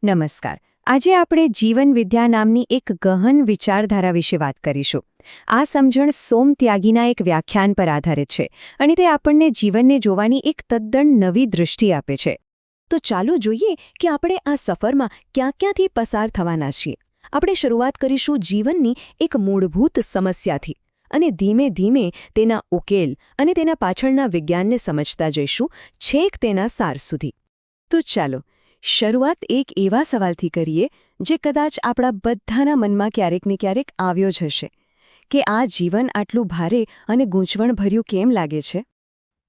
નમસ્કાર. આજે આપણે જીવન વિદ્યા નામની એક ગહન વિચારધારા વિશે વાત કરીશું. આ સમજણ સોમ ત્યાગીના એક વ્યાખ્યાન પર આધારિત છે અને તે આપણને જીવનને જોવાની એક તદ્દન નવી દૃષ્ટિ આપે છે. તો ચાલો જોઈએ કે આપણે આ સફરમાં ક્યાંથી પસાર થવાના છીએ. આપણે શરૂઆત કરીશું જીવનની એક મૂળભૂત સમસ્યાથી અને ધીમે ધીમે તેના ઉકેલ અને તેના પાછળના વિજ્ઞાનને સમજતા જઈશું, છેક તેના સાર સુધી. તો ચાલો શરૂઆત એક એવા સવાલથી કરીએ જે કદાચ આપણા બધાના મનમાં ક્યારેક ને ક્યારેક આવ્યો જ હશે કે આ જીવન આટલું ભારે અને ગૂંચવણભર્યું કેમ લાગે છે?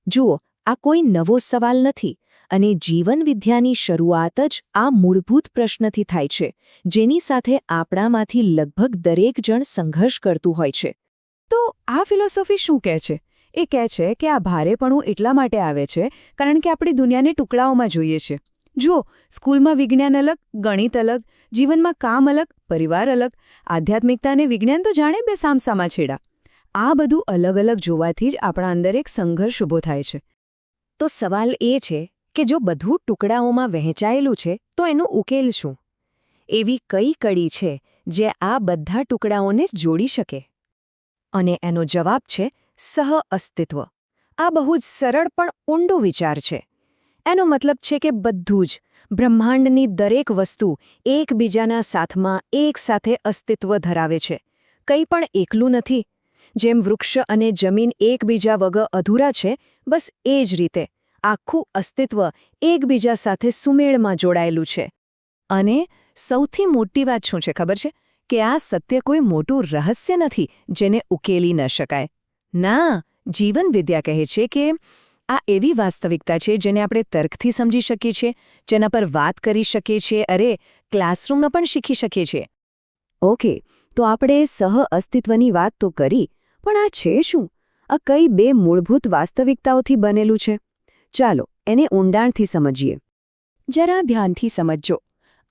જુઓ, આ કોઈ નવો સવાલ નથી અને જીવન વિદ્યાની શરૂઆત જ આ મૂળભૂત પ્રશ્નથી થાય છે, જેની સાથે આપણામાંથી લગભગ દરેક જણ સંઘર્ષ કરતું હોય છે. તો આ ફિલોસોફી શું કહે છે? એ કહે છે કે આ ભારેપણું એટલા માટે આવે છે કારણ કે આપણે દુનિયાને ટુકડાઓમાં જોઈએ છે. જુઓ, સ્કૂલમાં વિજ્ઞાન અલગ, ગણિત અલગ, જીવનમાં કામ અલગ, પરિવાર અલગ, આધ્યાત્મિકતા અને વિજ્ઞાન તો જાણે બે સામસામા છેડા. આ બધું અલગ અલગ જોવાથી જ આપણા અંદર એક સંઘર્ષ ઊભો થાય છે. તો સવાલ એ છે કે જો બધું ટુકડાઓમાં વહેંચાયેલું છે તો એનો ઉકેલ શું? એવી કઈ કડી છે જે આ બધા ટુકડાઓને જોડી શકે? અને એનો જવાબ છે સહ-અસ્તિત્વ. આ બહુ જ સરળ પણ ઊંડો વિચાર છે. એનો મતલબ છે કે બધું જ, બ્રહ્માંડની દરેક વસ્તુ એકબીજાના સાથમાં એકસાથે અસ્તિત્વ ધરાવે છે. કંઈ પણ એકલું નથી. જેમ વૃક્ષ અને જમીન એકબીજા વગર અધૂરા છે, બસ એ જ રીતે આખું અસ્તિત્વ એકબીજા સાથે સુમેળમાં જોડાયેલું છે. અને સૌથી મોટી વાત શું છે ખબર છે? કે આ સત્ય કોઈ મોટું રહસ્ય નથી જેને ઉકેલી ન શકાય. ના, જીવન વિદ્યા કહે છે કે આ એવી વાસ્તવિકતા છે જેને આપણે તર્કથી સમજી શકીએ છીએ, જેના પર વાત કરી શકીએ છીએ, અરે ક્લાસરૂમમાં પણ શીખી શકીએ છીએ. ઓકે, તો આપણે સહ-અસ્તિત્વની વાત તો કરી, પણ આ છે શું? આ કઈ બે મૂળભૂત વાસ્તવિકતાઓથી બનેલું છે? ચાલો એને ઊંડાણથી સમજીએ. જરા ધ્યાનથી સમજજો.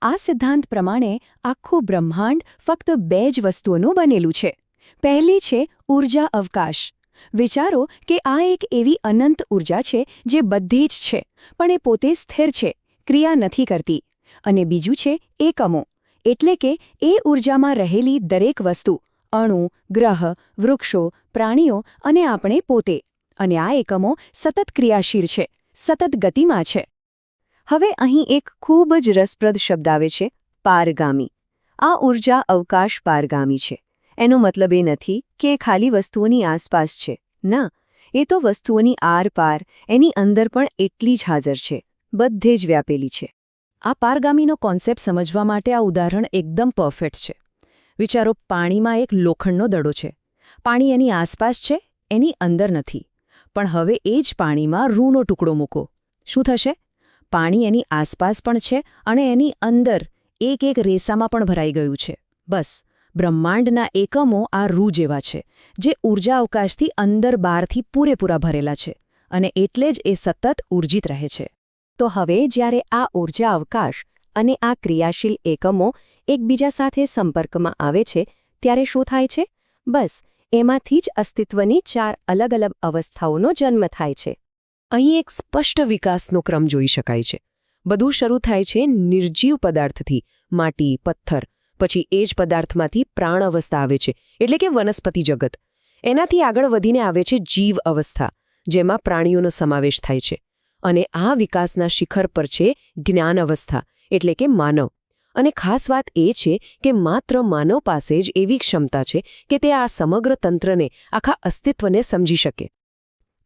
આ સિદ્ધાંત પ્રમાણે આખું બ્રહ્માંડ ફક્ત બે જ વસ્તુઓનું બનેલું છે. પહેલી છે ઊર્જા અવકાશ. વિચારો કે આ એક એવી અનંત ઊર્જા છે જે બધી જ છે, પણ એ પોતે સ્થિર છે, ક્રિયા નથી કરતી. અને બીજું છે એકમો, એટલે કે એ ઊર્જામાં રહેલી દરેક વસ્તુ, અણુ, ગ્રહ, વૃક્ષો, પ્રાણીઓ અને આપણે પોતે. અને આ એકમો સતત ક્રિયાશીલ છે, સતત ગતિમાં છે. હવે અહીં એક ખૂબ જ રસપ્રદ શબ્દ આવે છે, પારગામી. આ ઊર્જા અવકાશ પારગામી છે. એનો મતલબ એ નથી કે એ ખાલી વસ્તુઓની આસપાસ છે. ના, એ તો વસ્તુઓની આરપાર, એની અંદર પણ એટલી જ હાજર છે, બધે જ વ્યાપેલી છે. આ પારગામીનો કોન્સેપ્ટ સમજવા માટે આ ઉદાહરણ એકદમ પરફેક્ટ છે. વિચારો, પાણીમાં એક લોખંડનો દડો છે. પાણી એની આસપાસ છે, એની અંદર નથી. પણ હવે એ જ પાણીમાં રૂનો ટુકડો મૂકો. શું થશે? પાણી એની આસપાસ પણ છે અને એની અંદર એક રેસામાં પણ ભરાઈ ગયું છે. બસ, બ્રહ્માંડના એકમો આ રૂ જેવા છે, જે ઊર્જા અવકાશથી અંદર બહારથી પૂરેપૂરા ભરેલા છે, અને એટલે જ એ સતત ઊર્જિત રહે છે. તો હવે જ્યારે આ ઊર્જા અવકાશ અને આ ક્રિયાશીલ એકમો એકબીજા સાથે સંપર્કમાં આવે છે, ત્યારે શું થાય છે? બસ, એમાંથી જ અસ્તિત્વની 4 અલગ અલગ અવસ્થાઓનો જન્મ થાય છે. અહીં એક સ્પષ્ટ વિકાસનો ક્રમ જોઈ શકાય છે. બધું શરૂ થાય છે નિર્જીવ પદાર્થથી, માટી, પથ્થર. પછી એ જ પદાર્થમાંથી પ્રાણ અવસ્થા આવે છે, એટલે કે વનસ્પતિ જગત. એનાથી આગળ વધીને આવે છે જીવ અવસ્થા, જેમાં પ્રાણીઓનો સમાવેશ થાય છે. અને આ વિકાસના શિખર પર છે જ્ઞાન અવસ્થા, એટલે કે માનવ. અને ખાસ વાત એ છે કે માત્ર માનવ પાસે જ એવી ક્ષમતા છે કે તે આ સમગ્ર તંત્રને, આખા અસ્તિત્વને સમજી શકે.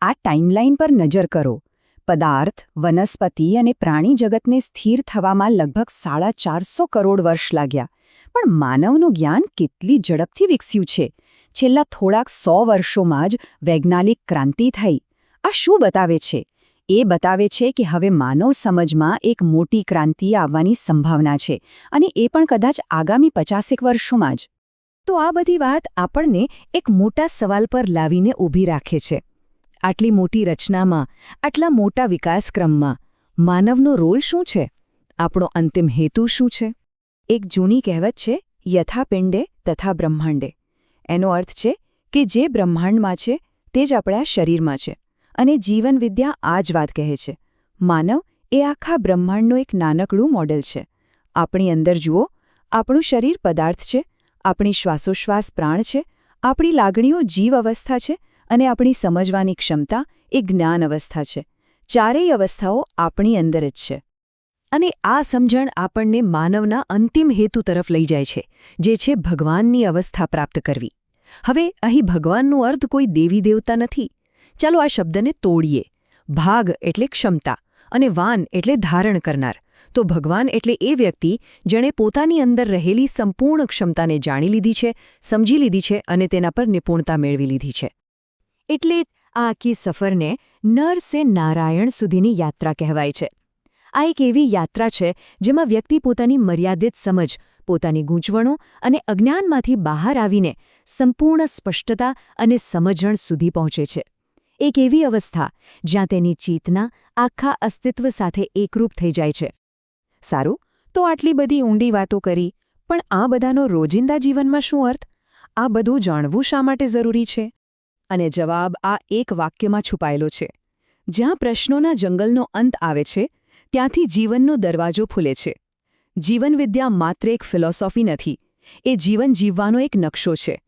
આ ટાઈમલાઈન પર નજર કરો. પદાર્થ, વનસ્પતિ અને પ્રાણી જગતને સ્થિર થવામાં લગભગ 450 કરોડ વર્ષ લાગ્યા. પણ માનવનું જ્ઞાન કેટલી ઝડપથી વિકસ્યું છે! છેલ્લા થોડાક 100 વર્ષોમાં જ વૈજ્ઞાનિક ક્રાંતિ થઈ. આ શું બતાવે છે? એ બતાવે છે કે હવે માનવ સમજમાં એક મોટી ક્રાંતિ આવવાની સંભાવના છે, અને એ પણ કદાચ આગામી 50 વર્ષોમાં જ. તો આ બધી વાત આપણને એક મોટા સવાલ પર લાવીને ઊભી રાખે છે. આટલી મોટી રચનામાં, આટલા મોટા વિકાસક્રમમાં માનવનો રોલ શું છે? આપણો અંતિમ હેતુ શું છે? એક જૂની કહેવત છે, યથા પિંડે તથા બ્રહ્માંડે. એનો અર્થ છે કે જે બ્રહ્માંડમાં છે તે જ આપણા શરીરમાં છે. અને જીવન વિદ્યા આ જ વાત કહે છે. માનવ એ આખા બ્રહ્માંડનું એક નાનકડું મોડેલ છે, આપણી અંદર જુઓ, આપણું શરીર પદાર્થ છે, આપણી શ્વાસોશ્વાસ પ્રાણ છે, આપણી લાગણીઓ જીવ અવસ્થા છે અને આપણી સમજવાની ક્ષમતા એ જ્ઞાન અવસ્થા છે. ચારેય અવસ્થાઓ આપણી અંદર જ છે. અને આ સમજણ આપણને માનવના અંતિમ હેતુ તરફ લઈ જાય છે, જે છે ભગવાનની અવસ્થા પ્રાપ્ત કરવી. હવે અહીં ભગવાનનો અર્થ કોઈ દેવી દેવતા નથી. ચાલો આ શબ્દને તોડીએ. ભાગ એટલે ક્ષમતા અને વાન એટલે ધારણ કરનાર. તો ભગવાન એટલે એ વ્યક્તિ જેણે પોતાની અંદર રહેલી સંપૂર્ણ ક્ષમતાને જાણી લીધી છે, સમજી લીધી છે અને તેના પર નિપુણતા મેળવી લીધી છે. એટલે જ આ આખી સફરને નર સે નારાયણ સુધીની યાત્રા કહેવાય છે. આ એક એવી યાત્રા છે જેમાં વ્યક્તિ પોતાની મર્યાદિત સમજ, પોતાની ગૂંચવણો અને અજ્ઞાનમાંથી બહાર આવીને સંપૂર્ણ સ્પષ્ટતા અને સમજણ સુધી પહોંચે છે. એક એવી અવસ્થા જ્યાં તેની ચેતના આખા અસ્તિત્વ સાથે એકરૂપ થઈ જાય છે. સારું, તો આટલી બધી ઊંડી વાતો કરી, પણ આ બધાનો રોજિંદા જીવનમાં શું અર્થ? આ બધું જાણવું શા માટે જરૂરી છે? અને જવાબ આ એક વાક્યમાં છુપાયેલો છે. જ્યાં પ્રશ્નોના જંગલનો અંત આવે છે, ત્યાંથી જીવનનો દરવાજો ખુલે છે. જીવનવિદ્યા માત્ર એક ફિલોસોફી નથી, એ જીવન જીવવાનો એક નકશો છે.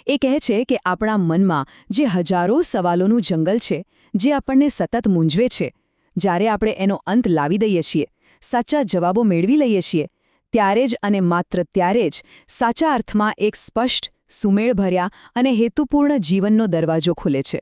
એ કહે છે કે આપણા મનમાં જે હજારો સવાલોનું જંગલ છે, જે આપણને સતત મૂંઝવે છે, જ્યારે આપણે એનો અંત લાવી દઈએ છીએ, સાચા જવાબો મેળવી લઈએ છીએ, ત્યારે જ અને માત્ર ત્યારે જ સાચા અર્થમાં એક સ્પષ્ટ, સુમેળભર્યા અને હેતુપૂર્ણ જીવનનો દરવાજો ખુલે છે.